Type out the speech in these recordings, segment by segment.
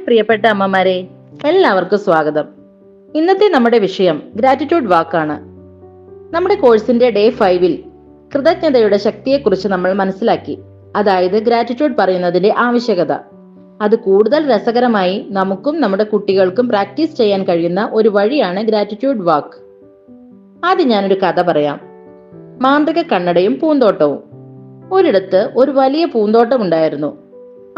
പ്രിയപ്പെട്ട അമ്മമാരെ, എല്ലാവർക്കും സ്വാഗതം. ഇന്നത്തെ നമ്മുടെ വിഷയം ഗ്രാറ്റിറ്റ്യൂഡ് വാക്കാണ്. നമ്മുടെ കോഴ്സിന്റെ ഡേ 5-ൽ കൃതജ്ഞതയുടെ ശക്തിയെക്കുറിച്ച് നമ്മൾ മനസ്സിലാക്കി. അതായത് ഗ്രാറ്റിറ്റ്യൂഡ് പറയുന്നതിന്റെ ആവശ്യകത. അത് കൂടുതൽ രസകരമായി നമുക്കും നമ്മുടെ കുട്ടികൾക്കും പ്രാക്ടീസ് ചെയ്യാൻ കഴിയുന്ന ഒരു വഴിയാണ് ഗ്രാറ്റിറ്റ്യൂഡ് വാക്ക്. ആദ്യം ഞാനൊരു കഥ പറയാം. മാന്ത്രിക കണ്ണടയും പൂന്തോട്ടവും. ഒരിടത്ത് ഒരു വലിയ പൂന്തോട്ടം ഉണ്ടായിരുന്നു.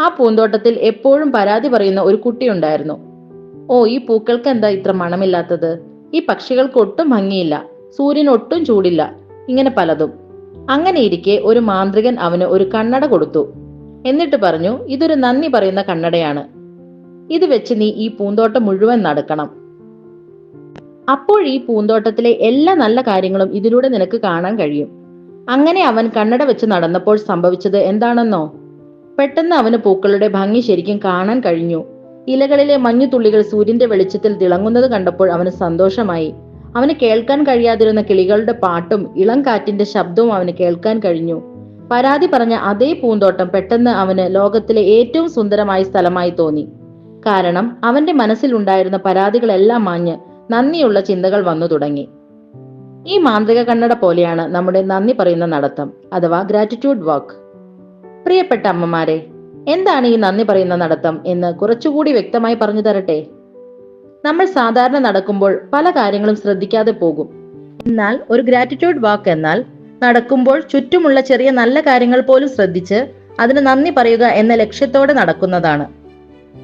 ആ പൂന്തോട്ടത്തിൽ എപ്പോഴും പരാതി പറയുന്ന ഒരു കുട്ടി ഉണ്ടായിരുന്നു. ഓ, ഈ പൂക്കൾക്ക് എന്താ ഇത്ര മണമില്ലാത്തത്, ഈ പക്ഷികൾക്ക് ഒട്ടും ഭംഗിയില്ല, സൂര്യന് ഒട്ടും ചൂടില്ല, ഇങ്ങനെ പലതും. അങ്ങനെയിരിക്കെ ഒരു മാന്ത്രികൻ അവന് ഒരു കണ്ണട കൊടുത്തു. എന്നിട്ട് പറഞ്ഞു, ഇതൊരു നന്ദി പറയുന്ന കണ്ണടയാണ്, ഇത് വെച്ച് നീ ഈ പൂന്തോട്ടം മുഴുവൻ നടക്കണം. അപ്പോൾ ഈ പൂന്തോട്ടത്തിലെ എല്ലാ നല്ല കാര്യങ്ങളും ഇതിലൂടെ നിനക്ക് കാണാൻ കഴിയും. അങ്ങനെ അവൻ കണ്ണട വെച്ച് നടന്നപ്പോൾ സംഭവിച്ചത് എന്താണെന്നോ? പെട്ടെന്ന് അവന് പൂക്കളുടെ ഭംഗി ശരിക്കും കാണാൻ കഴിഞ്ഞു. ഇലകളിലെ മഞ്ഞുതുള്ളികൾ സൂര്യന്റെ വെളിച്ചത്തിൽ തിളങ്ങുന്നത് കണ്ടപ്പോൾ അവന് സന്തോഷമായി. അവന് കേൾക്കാൻ കഴിയാതിരുന്ന കിളികളുടെ പാട്ടും ഇളം കാറ്റിന്റെ ശബ്ദവും അവന് കേൾക്കാൻ കഴിഞ്ഞു. പരാതി പറഞ്ഞ അതേ പൂന്തോട്ടം പെട്ടെന്ന് അവന് ലോകത്തിലെ ഏറ്റവും സുന്ദരമായ സ്ഥലമായി തോന്നി. കാരണം അവന്റെ മനസ്സിലുണ്ടായിരുന്ന പരാതികളെല്ലാം മാഞ്ഞ് നന്ദിയുള്ള ചിന്തകൾ വന്നു തുടങ്ങി. ഈ മാന്ത്രിക കണ്ണട പോലെയാണ് നമ്മുടെ നന്ദി പറയുന്ന നടത്തം, അഥവാ ഗ്രാറ്റിറ്റ്യൂഡ് വാക്ക്. പ്രിയപ്പെട്ട അമ്മമാരെ, എന്താണ് ഈ നന്ദി പറയുന്ന നടത്തം എന്ന് കുറച്ചുകൂടി വ്യക്തമായി പറഞ്ഞു തരട്ടെ. നമ്മൾ സാധാരണ നടക്കുമ്പോൾ പല കാര്യങ്ങളും ശ്രദ്ധിക്കാതെ പോകും. എന്നാൽ ഒരു ഗ്രാറ്റിറ്റ്യൂഡ് വാക്ക് എന്നാൽ നടക്കുമ്പോൾ ചുറ്റുമുള്ള ചെറിയ നല്ല കാര്യങ്ങൾ പോലും ശ്രദ്ധിച്ച് അതിന് നന്ദി പറയുക എന്ന ലക്ഷ്യത്തോടെ നടക്കുന്നതാണ്.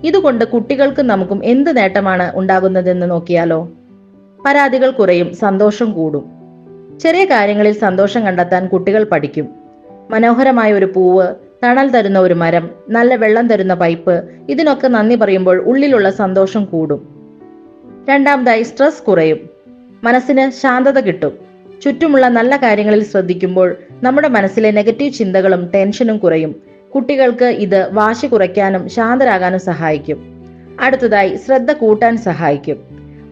ഇതുകൊണ്ട് കുട്ടികൾക്കും നമുക്കും എന്ത് നേട്ടമാണ് ഉണ്ടാകുന്നതെന്ന് നോക്കിയാലോ. പരാതികൾ കുറയും, സന്തോഷം കൂടും. ചെറിയ കാര്യങ്ങളിൽ സന്തോഷം കണ്ടെത്താൻ കുട്ടികൾ പഠിക്കും. മനോഹരമായ ഒരു പൂവ്, തണൽ തരുന്ന ഒരു മരം, നല്ല വെള്ളം തരുന്ന പൈപ്പ്, ഇതിനൊക്കെ നന്ദി പറയുമ്പോൾ ഉള്ളിലുള്ള സന്തോഷം കൂടും. രണ്ടാമതായി, സ്ട്രെസ് കുറയും, മനസ്സിന് ശാന്തത കിട്ടും. ചുറ്റുമുള്ള നല്ല കാര്യങ്ങളിൽ ശ്രദ്ധിക്കുമ്പോൾ നമ്മുടെ മനസ്സിലെ നെഗറ്റീവ് ചിന്തകളും ടെൻഷനും കുറയും. കുട്ടികൾക്ക് ഇത് വാശി കുറയ്ക്കാനും ശാന്തരാകാനും സഹായിക്കും. അടുത്തതായി, ശ്രദ്ധ കൂട്ടാൻ സഹായിക്കും.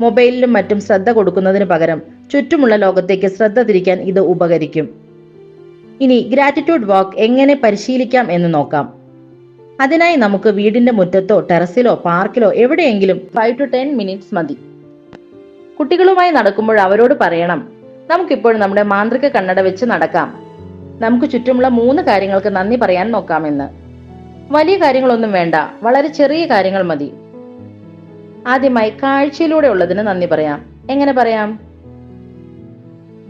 മൊബൈലിലും മറ്റും ശ്രദ്ധ കൊടുക്കുന്നതിന് പകരം ചുറ്റുമുള്ള ലോകത്തേക്ക് ശ്രദ്ധ തിരിക്കാൻ ഇത് ഉപകരിക്കും. ഇനി ഗ്രാറ്റിറ്റ്യൂഡ് വാക്ക് എങ്ങനെ പരിശീലിക്കാം എന്ന് നോക്കാം. അതിനായി നമുക്ക് വീടിന്റെ മുറ്റത്തോ ടെറസിലോ പാർക്കിലോ എവിടെയെങ്കിലും 5 to 10 മിനിറ്റ്സ് മതി. കുട്ടികളുമായി നടക്കുമ്പോൾ അവരോട് പറയണം, നമുക്കിപ്പോൾ നമ്മുടെ മാന്ത്രിക കണ്ണട വെച്ച് നടക്കാം, നമുക്ക് ചുറ്റുമുള്ള 3 കാര്യങ്ങൾക്ക് നന്ദി പറയാൻ നോക്കാമെന്ന്. വലിയ കാര്യങ്ങളൊന്നും വേണ്ട, വളരെ ചെറിയ കാര്യങ്ങൾ മതി. ആദ്യമായി കാഴ്ചയിലൂടെ ഉള്ളതിന് നന്ദി പറയാം. എങ്ങനെ പറയാം?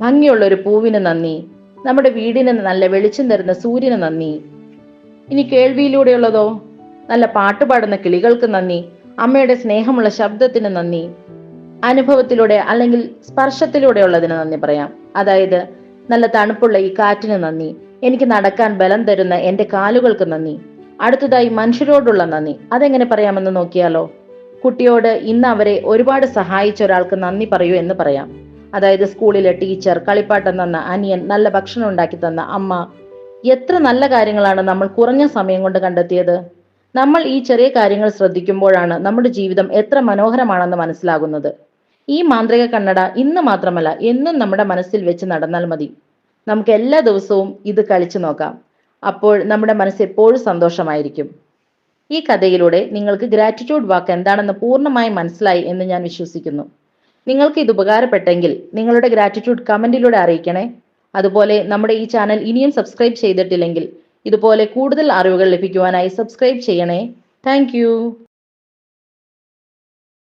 ഭംഗിയുള്ള ഒരു പൂവിന് നന്ദി, നമ്മുടെ വീടിന് നല്ല വെളിച്ചം തരുന്ന സൂര്യന് നന്ദി. ഇനി കേൾവിയിലൂടെയുള്ളതോ? നല്ല പാട്ടുപാടുന്ന കിളികൾക്ക് നന്ദി, അമ്മയുടെ സ്നേഹമുള്ള ശബ്ദത്തിന് നന്ദി. അനുഭവത്തിലൂടെ അല്ലെങ്കിൽ സ്പർശത്തിലൂടെ ഉള്ളതിന് നന്ദി പറയാം. അതായത് നല്ല തണുപ്പുള്ള ഈ കാറ്റിന് നന്ദി, എനിക്ക് നടക്കാൻ ബലം തരുന്ന എന്റെ കാലുകൾക്ക് നന്ദി. അടുത്തതായി, മനുഷ്യരോടുള്ള നന്ദി. അതെങ്ങനെ പറയാമെന്ന് നോക്കിയാലോ. കുട്ടിയോട് ഇന്ന് അവരെ ഒരുപാട് സഹായിച്ച ഒരാൾക്ക് നന്ദി പറയൂ എന്ന് പറയാം. അതായത് സ്കൂളിലെ ടീച്ചർ, കളിപ്പാട്ടം തന്ന അനിയൻ, നല്ല ഭക്ഷണം ഉണ്ടാക്കി തന്ന അമ്മ. എത്ര നല്ല കാര്യങ്ങളാണ് നമ്മൾ കുറഞ്ഞ സമയം കൊണ്ട് കണ്ടെത്തിയത്. നമ്മൾ ഈ ചെറിയ കാര്യങ്ങൾ ശ്രദ്ധിക്കുമ്പോഴാണ് നമ്മുടെ ജീവിതം എത്ര മനോഹരമാണെന്ന് മനസ്സിലാകുന്നത്. ഈ മാന്ത്രിക കണ്ണട ഇന്ന് മാത്രമല്ല, എന്നും നമ്മുടെ മനസ്സിൽ വെച്ച് നടന്നാൽ മതി. നമുക്ക് എല്ലാ ദിവസവും ഇത് കളിച്ചു നോക്കാം. അപ്പോൾ നമ്മുടെ മനസ്സ് എപ്പോഴും സന്തോഷമായിരിക്കും. ഈ കഥയിലൂടെ നിങ്ങൾക്ക് ഗ്രാറ്റിറ്റ്യൂഡ് വാക്ക് എന്താണെന്ന് പൂർണ്ണമായി മനസ്സിലായി എന്ന് ഞാൻ വിശ്വസിക്കുന്നു. നിങ്ങൾക്ക് ഇത് ഉപകാരപ്പെട്ടെങ്കിൽ നിങ്ങളുടെ ഗ്രാറ്റിറ്റ്യൂഡ് കമന്റിലൂടെ അറിയിക്കണേ. അതുപോലെ നമ്മുടെ ഈ ചാനൽ ഇനിയും സബ്സ്ക്രൈബ് ചെയ്തിട്ടില്ലെങ്കിൽ ഇതുപോലെ കൂടുതൽ അറിവുകൾ ലഭിക്കുവാനായി സബ്സ്ക്രൈബ് ചെയ്യണേ. താങ്ക്